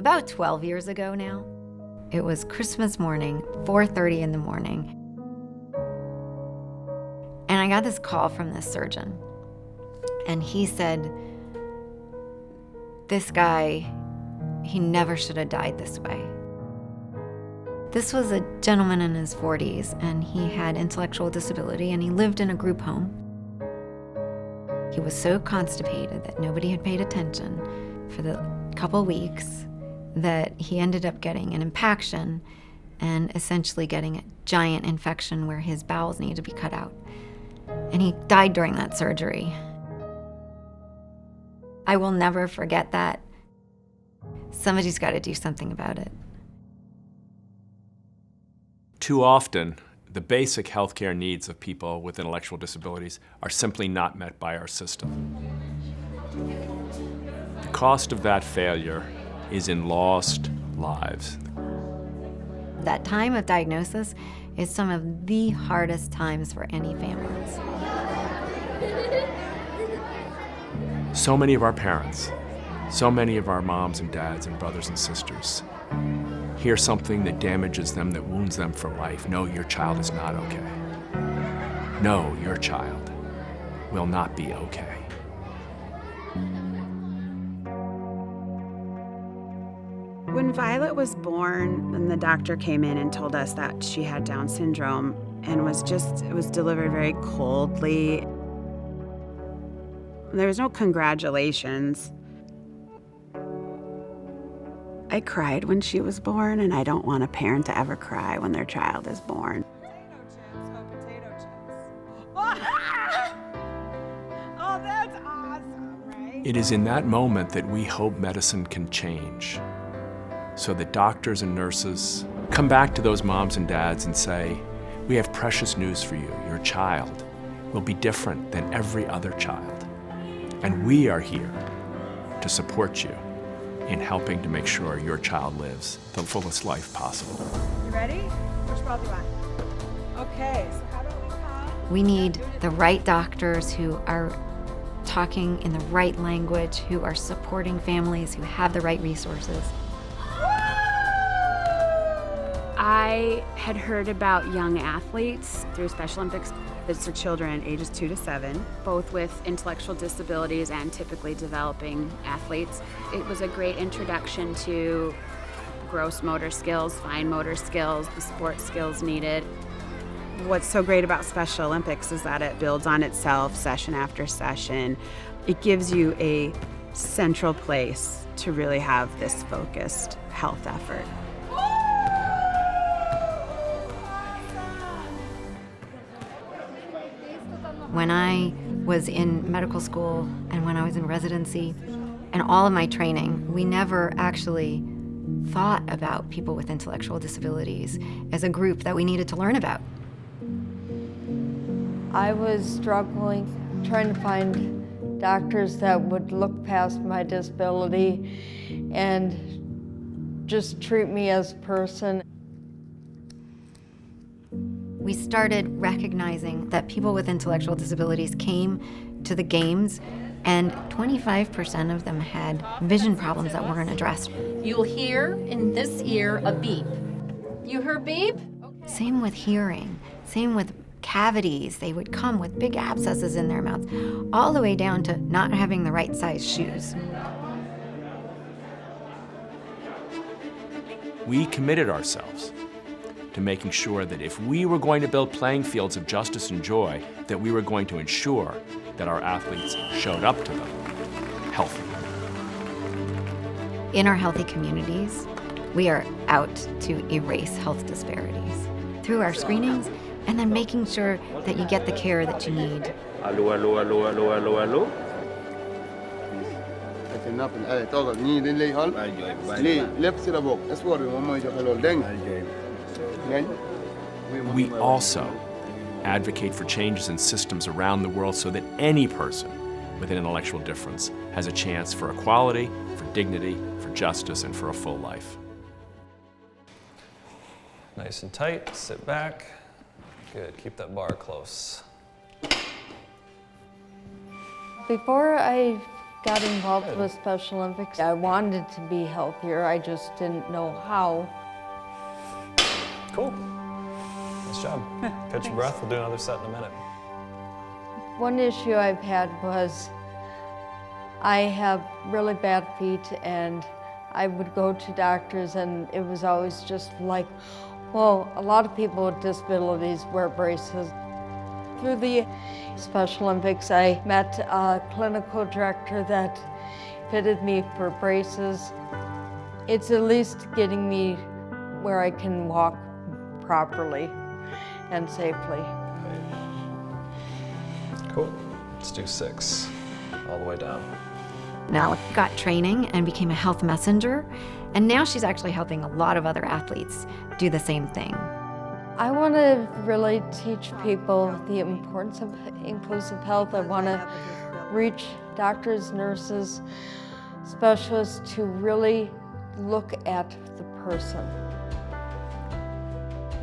about 12 years ago now. It was Christmas morning, 4:30 in the morning. And I got this call from this surgeon. And he said, this guy, he never should have died this way. This was a gentleman in his 40s, and he had intellectual disability, and he lived in a group home. He was so constipated that nobody had paid attention for the couple weeks that he ended up getting an impaction and essentially getting a giant infection where his bowels needed to be cut out. And he died during that surgery. I will never forget that. Somebody's got to do something about it. Too often, the basic healthcare needs of people with intellectual disabilities are simply not met by our system. The cost of that failure is in lost lives. That time of diagnosis is some of the hardest times for any families. So many of our parents, so many of our moms and dads and brothers and sisters hear something that damages them, that wounds them for life. No, your child is not okay. No, your child will not be okay. When Violet was born, and the doctor came in and told us that she had Down syndrome, and it was delivered very coldly. There was no congratulations. I cried when she was born, and I don't want a parent to ever cry when their child is born. Potato chips. Oh, that's awesome, right? It is in that moment that we hope medicine can change, so that doctors and nurses come back to those moms and dads and say, we have precious news for you. Your child will be different than every other child. And we are here to support you in helping to make sure your child lives the fullest life possible. You ready? Which ball do you want? Okay, so how about we count? We need the right doctors who are talking in the right language, who are supporting families, who have the right resources. I had heard about young athletes through Special Olympics. It's for children ages 2 to 7, both with intellectual disabilities and typically developing athletes. It was a great introduction to gross motor skills, fine motor skills, the sport skills needed. What's so great about Special Olympics is that it builds on itself session after session. It gives you a central place to really have this focused health effort. When I was in medical school and when I was in residency and all of my training, we never actually thought about people with intellectual disabilities as a group that we needed to learn about. I was struggling, trying to find doctors that would look past my disability and just treat me as a person. We started recognizing that people with intellectual disabilities came to the games, and 25% of them had vision problems that weren't addressed. You'll hear in this ear a beep. You heard beep? Okay. Same with hearing, same with cavities. They would come with big abscesses in their mouths, all the way down to not having the right size shoes. We committed ourselves to making sure that if we were going to build playing fields of justice and joy, that we were going to ensure that our athletes showed up to them healthy. In our healthy communities, we are out to erase health disparities through our screenings and then making sure that you get the care that you need. Allo, allo, allo, allo, allo, allo. We also advocate for changes in systems around the world so that any person with an intellectual difference has a chance for equality, for dignity, for justice, and for a full life. Nice and tight, sit back. Good, keep that bar close. Before I got involved with Special Olympics. I wanted to be healthier, I just didn't know how. Cool. Nice job. Catch your breath. We'll do another set in a minute. One issue I've had was I have really bad feet, and I would go to doctors and it was always just like, well, a lot of people with disabilities wear braces. Through the Special Olympics, I met a clinical director that fitted me for braces. It's at least getting me where I can walk properly and safely. Cool. Let's do 6 all the way down. Now got training and became a health messenger, and now she's actually helping a lot of other athletes do the same thing. I want to really teach people the importance of inclusive health. I want to reach doctors, nurses, specialists to really look at the person.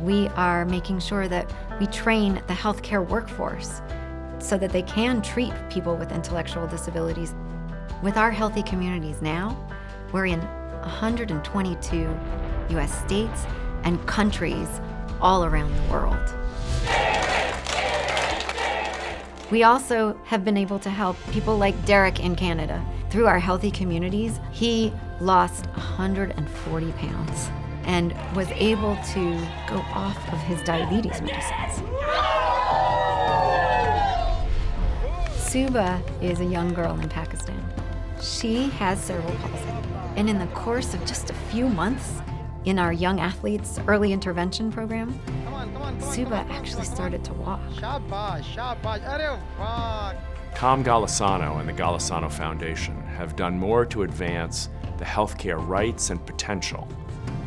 We are making sure that we train the healthcare workforce so that they can treat people with intellectual disabilities. With our healthy communities now, we're in 122 US states and countries all around the world. We also have been able to help people like Derek in Canada. Through our healthy communities, he lost 140 pounds and was able to go off of his diabetes medicines. Suba is a young girl in Pakistan. She has cerebral palsy, and in the course of just a few months in our young athletes early intervention program, Suba actually started to walk. Tom Golisano and the Golisano Foundation have done more to advance the healthcare rights and potential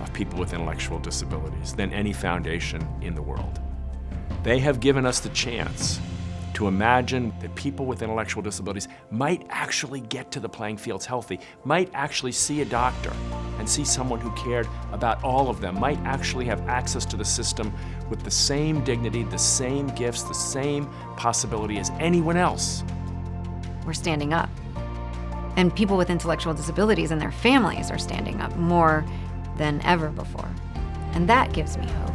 of people with intellectual disabilities than any foundation in the world. They have given us the chance to imagine that people with intellectual disabilities might actually get to the playing fields healthy, might actually see a doctor and see someone who cared about all of them, might actually have access to the system with the same dignity, the same gifts, the same possibility as anyone else. We're standing up. And people with intellectual disabilities and their families are standing up more than ever before. And that gives me hope.